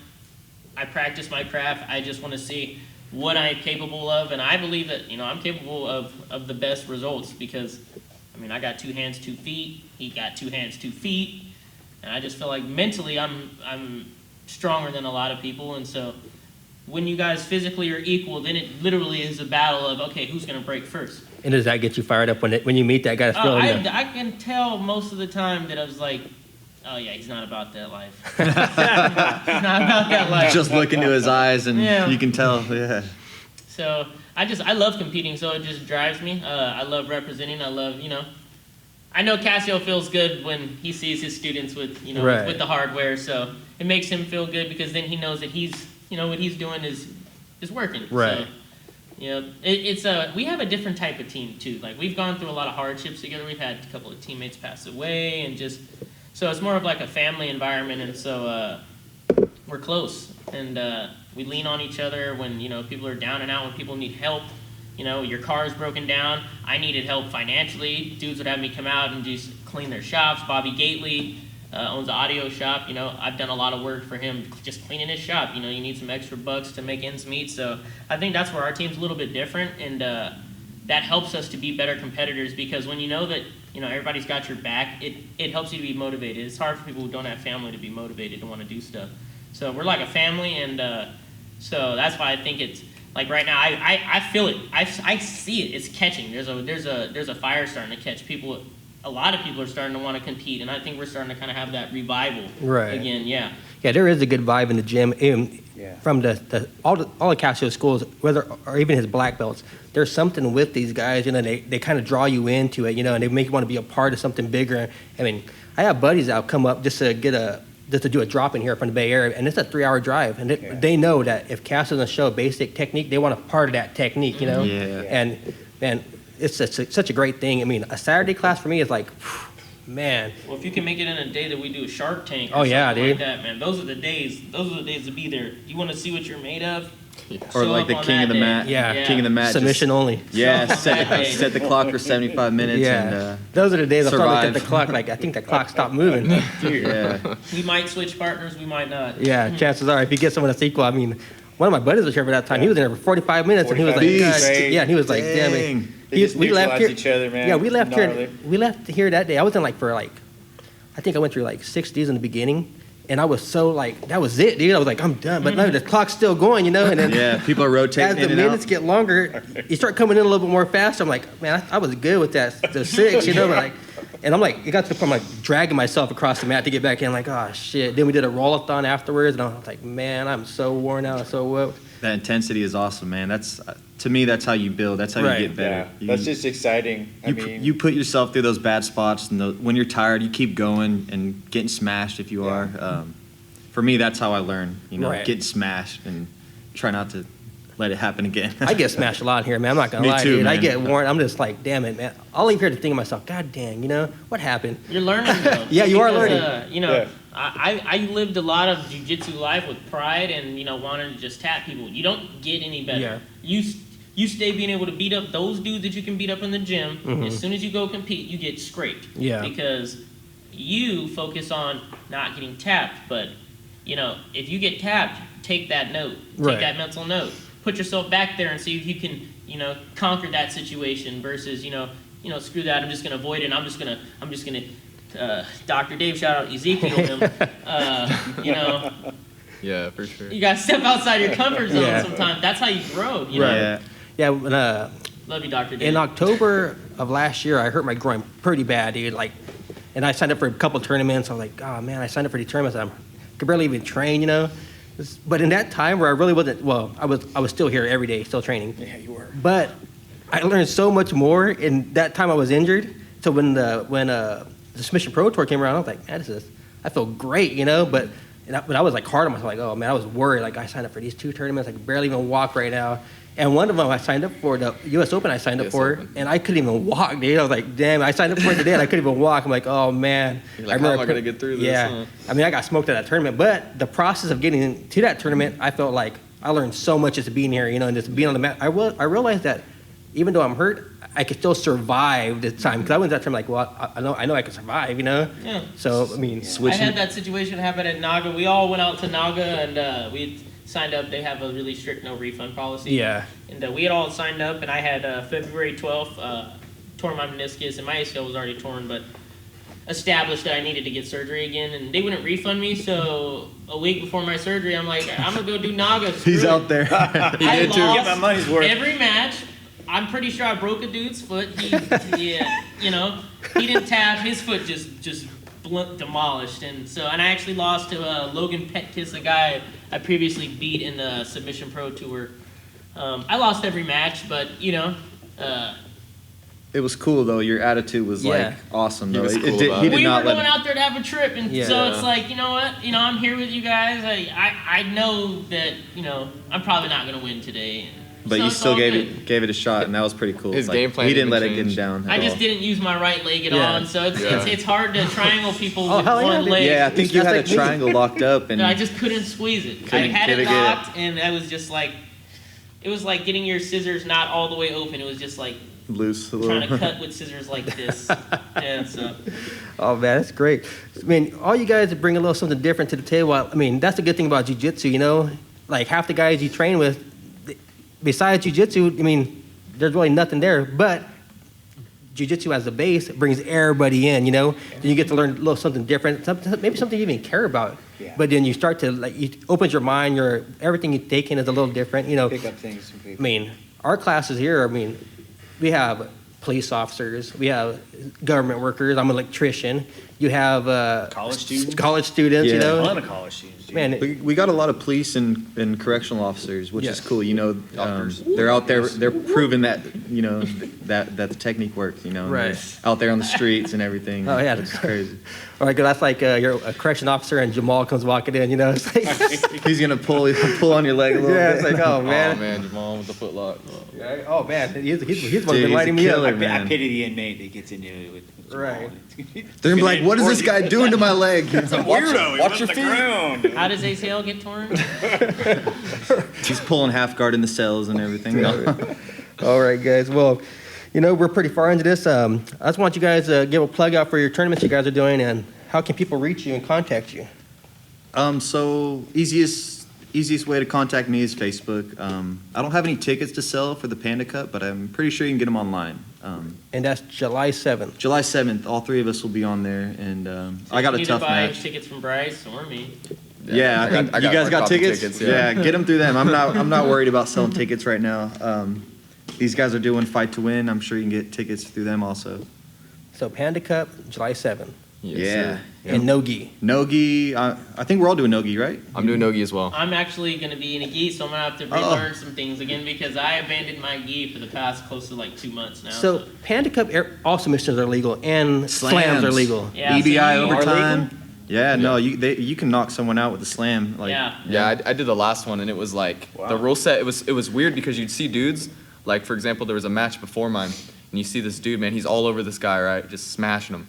S4: I practice my craft. I just want to see what I'm capable of, and I believe that I'm capable of the best results because. I got 2 hands, 2 feet. He got 2 hands, 2 feet, and I just feel like mentally I'm stronger than a lot of people. And so, when you guys physically are equal, then it literally is a battle of okay, who's gonna break first.
S1: And does that get you fired up when you meet that guy?
S4: I can tell most of the time that I was like, oh yeah, he's not about that life. He's not about that life.
S2: Just look into his eyes, and you can tell. Yeah.
S4: So. I love competing, so it just drives me. I love representing. I love, I know Cassio feels good when he sees his students with, with the hardware. So it makes him feel good because then he knows that he's, what he's doing is working.
S1: Right.
S4: So You know, we have a different type of team too. Like we've gone through a lot of hardships together. We've had a couple of teammates pass away, and so it's more of like a family environment. And so we're close, and we lean on each other when people are down and out. When people need help, your car is broken down. I needed help financially. Dudes would have me come out and just clean their shops. Bobby Gately owns an audio shop. I've done a lot of work for him just cleaning his shop. You need some extra bucks to make ends meet. So I think that's where our team's a little bit different, and that helps us to be better competitors, because when you know that everybody's got your back, it helps you to be motivated. It's hard for people who don't have family to be motivated to want to do stuff. So we're like a family, and so that's why I think it's like right now I feel it. I see it. It's catching. There's a fire starting to catch people. A lot of people are starting to want to compete, and I think we're starting to kind of have that revival again. Yeah.
S1: Yeah, there is a good vibe in the gym.
S6: Yeah.
S1: From all the Cassio schools, or even his black belts, there's something with these guys. They kind of draw you into it. And they make you want to be a part of something bigger. I mean, I have buddies that'll come up just to do a drop in here from the Bay Area, and it's a 3-hour drive, and they know that if Cass doesn't show basic technique, they want a part of that technique,
S2: Yeah.
S1: And it's such a great thing. I mean, a Saturday class for me is like, man.
S4: Well, if you can make it in a day that we do a Shark Tank or
S1: Oh, yeah,
S4: something
S1: dude.
S4: like that, man, those are the days to be there. You want to see what you're made of?
S2: Or
S4: Show
S2: like
S4: up
S2: the
S4: on
S2: king
S4: that
S2: of the
S4: day.
S2: mat.
S1: Yeah.
S2: King of the mat.
S1: Submission only.
S2: Yeah,
S4: Show up on that day.
S2: set the clock for 75 minutes.
S1: Yeah,
S2: And,
S1: those are the days I start looking at the
S2: survive.
S1: clock. Like I think the clock stopped moving.
S2: yeah.
S4: We might switch partners, we might not.
S1: Yeah, chances are if you get someone that's equal. I mean, one of my buddies was here for that time. He was in there for 45 minutes, and he was like,
S6: 45
S1: God,
S6: minutes.
S1: yeah, and he was like, damn it.
S2: Dang.
S6: They just
S1: We left here.
S6: neutralize each other, man.
S1: Yeah, we left
S6: Gnarly.
S1: here. We left here that day. I was in I think I went through like 6 days in the beginning, and I was so like, that was it, dude. I was like, I'm done. But no, the clock's still going, And then
S2: Yeah, people are rotating
S1: as the
S2: in and
S1: minutes
S2: out.
S1: get longer, you start coming in a little bit more fast. I'm like, man, I was good with that, the 6, But like, and I'm like, it got to the point I'm like dragging myself across the mat to get back in. Like, oh shit. Then we did a roll-a-thon afterwards, and I was like, man, I'm so worn out, so whooped.
S2: That intensity is awesome, man. That's to me, that's how you build. That's how
S1: Right.
S2: you get better.
S6: Yeah, that's just exciting.
S2: You put yourself through those bad spots, and when you're tired, you keep going and getting smashed if you are. For me, that's how I learn.
S1: Right.
S2: Get smashed and try not to let it happen again.
S1: I get smashed a lot in here, man. I'm not gonna
S2: Me
S1: lie,
S2: too,
S1: dude. I
S2: man.
S1: get worn. I'm just like, damn it, man. I'll leave here to think to myself, God dang, what happened?
S4: You're learning, though.
S1: Yeah, you are
S4: Because,
S1: learning.
S6: Yeah.
S4: I lived a lot of jiu-jitsu life with pride and, wanting to just tap people. You don't get any better.
S1: Yeah.
S4: You stay being able to beat up those dudes that you can beat up in the gym.
S1: Mhm.
S4: As soon as you go compete, you get scraped.
S1: Yeah.
S4: Because you focus on not getting tapped. But, if you get tapped, take that note. Take
S1: Right.
S4: that mental note. Put yourself back there and see if you can, conquer that situation versus, screw that. I'm just going to avoid it. And I'm just going to Dr. Dave, shout out Ezekiel him.
S3: Yeah, for sure.
S4: You gotta step outside your comfort zone
S1: Yeah.
S4: sometimes. That's how you grow. You know?
S2: Yeah.
S1: Yeah, when,
S4: Love you, Dr. Dave.
S1: in October of last year, I hurt my groin pretty bad, dude. And I signed up for a couple tournaments. I was like, oh man, I signed up for these tournaments. I could barely even train, But in that time where I really wasn't, I was still here every day, still training.
S6: Yeah, you were.
S1: But I learned so much more in that time I was injured. So when the Submission Pro Tour came around, I was like, man, I feel great, But I was like hard on myself, like, oh man, I was worried. Like I signed up for these 2 tournaments, I can barely even walk right now. And one of them I signed up for, the U.S. Open I signed up
S3: US
S1: for,
S3: Open.
S1: and I couldn't even walk, dude. I was like, damn, I signed up for it today and I couldn't even walk. I'm like, oh man.
S3: You're like, how am I gonna get through this,
S1: Yeah.
S3: huh?
S1: I mean, I got smoked at that tournament, but the process of getting to that tournament, I felt like I learned so much just being here, and just being on the mat. I realized that even though I'm hurt, I could still survive this time, because I went to that tournament like, well, I know I can survive,
S4: Yeah.
S1: So, I mean,
S4: I had that situation happen at Naga. We all went out to Naga and we signed up. They have a really strict no refund policy.
S1: Yeah.
S4: And we had all signed up, and I had February 12th torn my meniscus, and my ACL was already torn, but established that I needed to get surgery again, and they wouldn't refund me. So a week before my surgery, I'm like, I'm gonna go do Naga.
S2: He's
S4: Screw it.
S2: out there.
S4: I
S6: did too.
S4: lost
S6: Get my money's worth.
S4: every match. I'm pretty sure I broke a dude's foot. He didn't tap. His foot just demolished, and I actually lost to Logan Petkiss, a guy I previously beat in the Submission Pro Tour. I lost every match, but
S2: It was cool though. Your attitude was
S1: Yeah.
S2: awesome
S3: He
S2: though.
S3: was
S2: It
S3: cool
S2: did-
S3: about
S2: he
S3: it.
S2: did
S4: we were
S2: not
S4: going
S2: let.
S4: out there to have a trip, and
S1: Yeah.
S4: so it's like, you know what? I'm here with you guys. I know that I'm probably not gonna win today.
S2: But
S4: So
S2: you
S4: it's
S2: still
S4: all
S2: gave
S4: good.
S2: it a shot, and that was pretty cool.
S3: His
S2: Like,
S3: game plan
S2: He didn't
S3: didn't
S2: let it get him
S3: change.
S2: down.
S4: I
S2: at
S4: just
S2: all.
S4: didn't use my right leg at
S1: Yeah.
S4: all, and so it's,
S3: Yeah.
S4: it's hard to triangle people
S1: Oh,
S4: with
S1: hell yeah,
S4: one
S1: dude.
S4: leg.
S2: Yeah, I think you
S1: That's
S2: had
S1: like
S2: a
S1: me.
S2: triangle locked up, and
S4: No, I just couldn't squeeze it. I
S2: Couldn't
S4: had
S2: get
S4: it
S2: it good.
S4: locked, and I was just like, it was like getting your scissors not all the way open. It was just like
S2: loose a
S4: trying to
S2: little.
S4: cut with scissors like this. Yeah, so
S1: Oh man, that's great. I mean, all you guys bring a little something different to the table. I mean, that's the good thing about jiu-jitsu, you know? Like half the guys you train with, besides jiu-jitsu, I mean, there's really nothing there. But jiu-jitsu as a base brings everybody in, you know? Then you get to learn a little something different, maybe something you even care about.
S6: Yeah.
S1: But then you start to, like, it opens your mind, everything you take in is a little different, you know?
S6: Pick up things from
S1: I
S6: people.
S1: mean, our classes here, I mean, we have police officers, we have government workers, I'm an electrician, you have
S6: College students?
S1: college students, you
S2: Yeah.
S6: A
S1: know?
S6: lot of college students, dude.
S1: Man,
S2: We got a lot of police and correctional officers, which
S1: Yes.
S2: is cool. You know,
S3: Doctors.
S2: they're out there. They're proving that you know that the technique works. You know, and
S1: Right.
S2: they're out there on the streets and everything.
S1: Oh, yeah.
S2: it's crazy.
S1: all right, 'cause that's like you're a correction officer and Jamal comes walking in, you know? It's like,
S2: He's gonna pull on your leg a little
S1: yeah,
S2: bit.
S1: it's like, oh
S3: Oh
S1: man.
S3: man, Jamal with the foot lock.
S1: Oh man, he's one
S2: Dude,
S1: that's been
S2: he's
S1: lighting
S2: a
S1: me up.
S2: killer,
S6: I
S2: man.
S6: pity the inmate that gets into it with Jamal.
S1: Right.
S2: They're gonna be like, "What is this guy doing to my leg?"
S6: Weirdo,
S3: watch your feet.
S6: ground.
S4: how does ACL get torn?
S2: He's pulling half guard in the cells and everything.
S1: All right, guys. Well, you know, we're pretty far into this. I just want you guys to give a plug out for your tournaments you guys are doing, and how can people reach you and contact you?
S2: So easiest way to contact me is Facebook. I don't have any tickets to sell for the Panda Cup, but I'm pretty sure you can get them online.
S1: And that's July 7th.
S2: July 7th, all three of us will be on there, and I got
S4: You
S2: a
S4: need
S2: tough
S4: to buy
S2: match.
S4: tickets from Bryce or me.
S2: Yeah, I think
S3: I
S2: you
S3: got
S2: guys
S3: hard
S2: got
S3: copy
S2: tickets.
S3: yeah.
S2: Yeah, get them through them. I'm not worried about selling tickets right now. These guys are doing Fight to Win. I'm sure you can get tickets through them also.
S1: So Panda Cup, July 7th.
S3: Yes,
S2: Yeah.
S3: sir.
S1: And Nogi.
S2: Nogi, I think we're all doing Nogi, right?
S3: I'm doing nogi as well.
S4: I'm actually going to be in a gi, so I'm going to have to relearn some things again because I abandoned my gi for the past close to like 2 months now.
S1: So Panda Cup, all submissions are legal, and slams are legal.
S4: Yeah, so
S2: EBI
S4: you-
S2: overtime. Yeah, no, you can knock someone out with a slam. Like,
S4: yeah.
S3: Yeah, I did the last one, and it was like the rule set. It was weird because you'd see dudes, like for example, there was a match before mine, and you see this dude, man, he's all over this guy, right, just smashing him,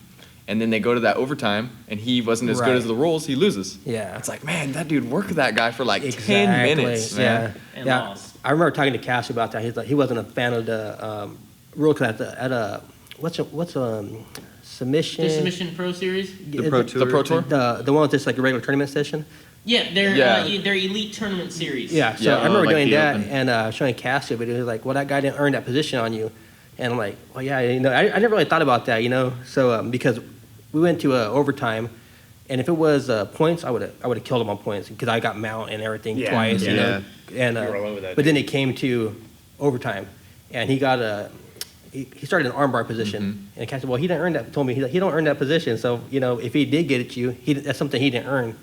S3: and then they go to that overtime, and he wasn't as
S1: Right.
S3: good as the rules, he loses.
S1: Yeah.
S3: It's like, man, that dude worked that guy for like 10
S1: Exactly.
S3: minutes, man.
S1: Yeah.
S4: And
S1: yeah.
S4: lost.
S1: I remember talking to Cassio about that. He's like, he wasn't a fan of the rule class at a what's a submission?
S4: The Submission Pro Series?
S2: The Pro Tour.
S3: The Pro Tour?
S1: The one with just like a regular tournament session.
S4: Yeah, they're
S3: Yeah.
S4: they're elite tournament series.
S1: Yeah, so
S3: Yeah,
S1: I remember
S2: like
S1: doing
S2: the
S1: that
S2: Open.
S1: and showing Cassio, but he was like, well, that guy didn't earn that position on you. And I'm like, well, yeah, you know, I never really thought about that, you know. So because we went to overtime, and if it was points, I would have killed him on points because I got mount and everything
S6: Yeah,
S1: twice, you know. And
S6: You were all over that,
S1: but then it came to overtime, and he got he started an armbar position, and Cassio, well, he didn't earn that. Told me he don't earn that position, so you know, if he did get it to you, that's something he didn't earn.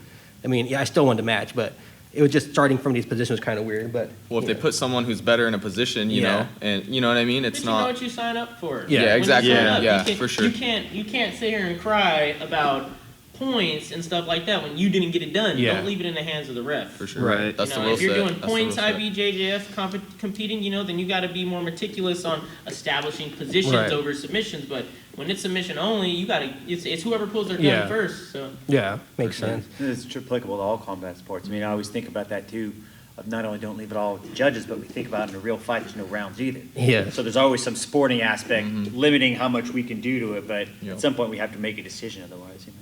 S1: I mean, yeah, I still won the match, but it was just starting from these positions was kind of weird. But
S3: Well, if
S1: you
S3: they
S1: know.
S3: put someone who's better in a position, you
S1: Yeah.
S3: know, and you know what I mean,
S4: But
S3: it's
S4: you know
S3: not.
S4: what you sign up for.
S1: Yeah.
S3: Yeah,
S4: When you
S3: exactly.
S4: sign
S3: Yeah,
S4: up,
S3: yeah,
S4: you can,
S3: for sure.
S4: You can't sit here and cry about points and stuff like that when you didn't get it done.
S1: Yeah.
S4: Don't leave it in the hands of the ref.
S3: For sure.
S2: Right.
S3: That's
S4: You
S3: the
S4: know,
S3: rule
S4: if you're
S3: set.
S4: doing
S3: That's the
S4: points,
S3: rule set.
S4: IBJJF competing, you know, then you got to be more meticulous on establishing positions
S1: Right.
S4: over submissions. But when it's submission only, you got to. It's whoever pulls their gun
S1: Yeah.
S4: first. So
S1: Yeah, makes sense.
S6: It's applicable to all combat sports. I mean, I always think about that too. Of not only don't leave it all with the judges, but we think about in a real fight, there's no rounds either.
S1: Yeah.
S6: So there's always some sporting aspect limiting how much we can do to it, but
S3: Yep.
S6: at some point we have to make a decision otherwise. You know?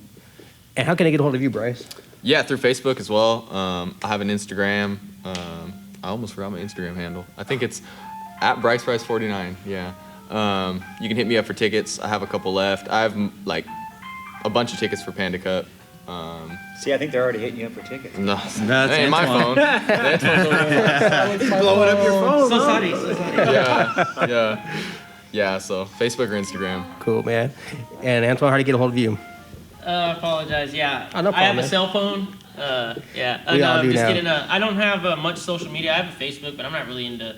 S1: And how can I get a hold of you, Bryce?
S3: Yeah, through Facebook as well. I have an Instagram. I almost forgot my Instagram handle. I think it's at BrycePrice49. Yeah. You can hit me up for tickets. I have a couple left. I have like a bunch of tickets for Panda Cup.
S6: See, I think they're already hitting you up for tickets.
S3: No,
S2: That's
S3: that ain't my
S2: Antoine.
S3: phone. That's my phone.
S2: Blowing up your phone.
S4: so sorry, so sorry.
S3: Yeah. So Facebook or Instagram.
S1: Cool, man. And Antoine, how do you get a hold of you?
S4: I apologize. Yeah,
S1: Oh, no
S4: I have
S1: problem,
S4: a
S1: man.
S4: cell phone. Yeah,
S1: We all
S4: I'm
S1: do
S4: just
S1: now.
S4: kidding. I don't have much social media. I have a Facebook, but I'm not really into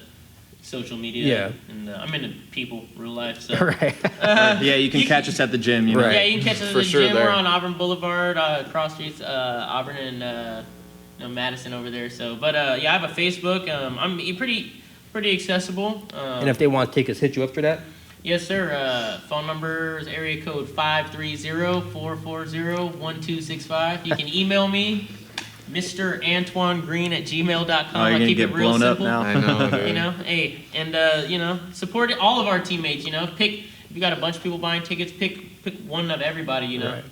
S4: social media.
S1: Yeah.
S4: and I'm into people, real life. So
S1: Right.
S2: Yeah, you can catch us at the gym. You know.
S1: Right.
S4: yeah, you can catch us at
S3: For
S4: the
S3: sure
S4: gym.
S3: there.
S4: We're on Auburn Boulevard, cross streets, Auburn and Madison over there. So, but yeah, I have a Facebook. I'm pretty pretty accessible.
S1: And if they want tickets, hit you up for that?
S4: Yes, sir. Phone number is area code 530-440-1265. You can email me, Mr. Antoine Green at gmail.com.
S2: Oh, you're
S4: I
S2: gonna
S4: keep
S2: get
S4: it real
S2: blown up
S4: simple.
S2: now.
S3: I know, dude.
S4: You know, hey, and support all of our teammates. Pick if you got a bunch of people buying tickets, pick one of everybody.
S1: Right.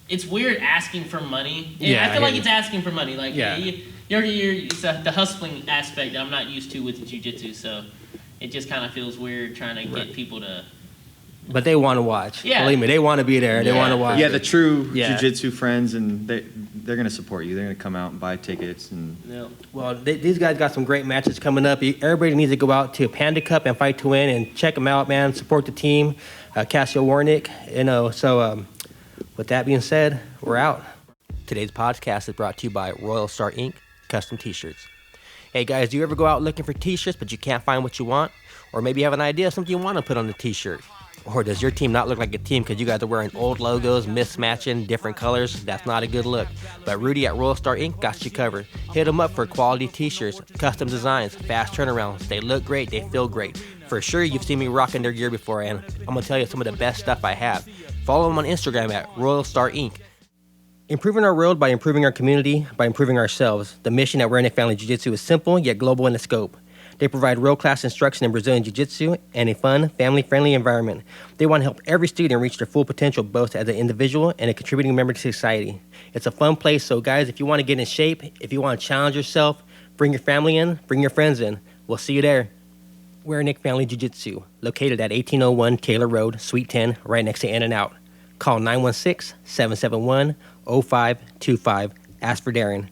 S4: It's weird asking for money.
S1: Yeah,
S4: I feel
S1: I
S4: like
S1: hear
S4: it's asking for money. Like
S1: Yeah.
S4: it's the hustling aspect I'm not used to with jiu-jitsu, so it just kind of feels weird trying to get people to.
S1: But they want to watch.
S4: Yeah.
S1: Believe me, they want to be there. They
S4: Yeah.
S1: want to watch.
S2: Yeah, the true
S1: Yeah.
S2: jiu-jitsu friends, and they're gonna support you. They're gonna come out and buy tickets, and
S1: Well, these guys got some great matches coming up. Everybody needs to go out to Panda Cup and Fight to Win and check them out, man. Support the team, Cassio Werneck. So with that being said, we're out. Today's podcast is brought to you by Royal Star Inc. Custom T-shirts. Hey guys, do you ever go out looking for T-shirts but you can't find what you want? Or maybe you have an idea of something you want to put on the T-shirt? Or does your team not look like a team because you guys are wearing old logos, mismatching, different colors? That's not a good look. But Rudy at Royal Star Inc. got you covered. Hit them up for quality T-shirts, custom designs, fast turnarounds. They look great, they feel great. For sure, you've seen me rocking their gear before, and I'm going to tell you some of the best stuff I have. Follow them on Instagram at Royal Star Inc. Improving our world by improving our community, by improving ourselves. The mission at Werneck Family Jiu-Jitsu is simple yet global in the scope. They provide world-class instruction in Brazilian Jiu-Jitsu and a fun, family-friendly environment. They want to help every student reach their full potential both as an individual and a contributing member to society. It's a fun place, so guys, if you want to get in shape, if you want to challenge yourself, bring your family in, bring your friends in. We'll see you there. Werneck Family Jiu-Jitsu, located at 1801 Taylor Road, Suite 10, right next to In-N-Out. Call 916-771-0525. Ask for Darren.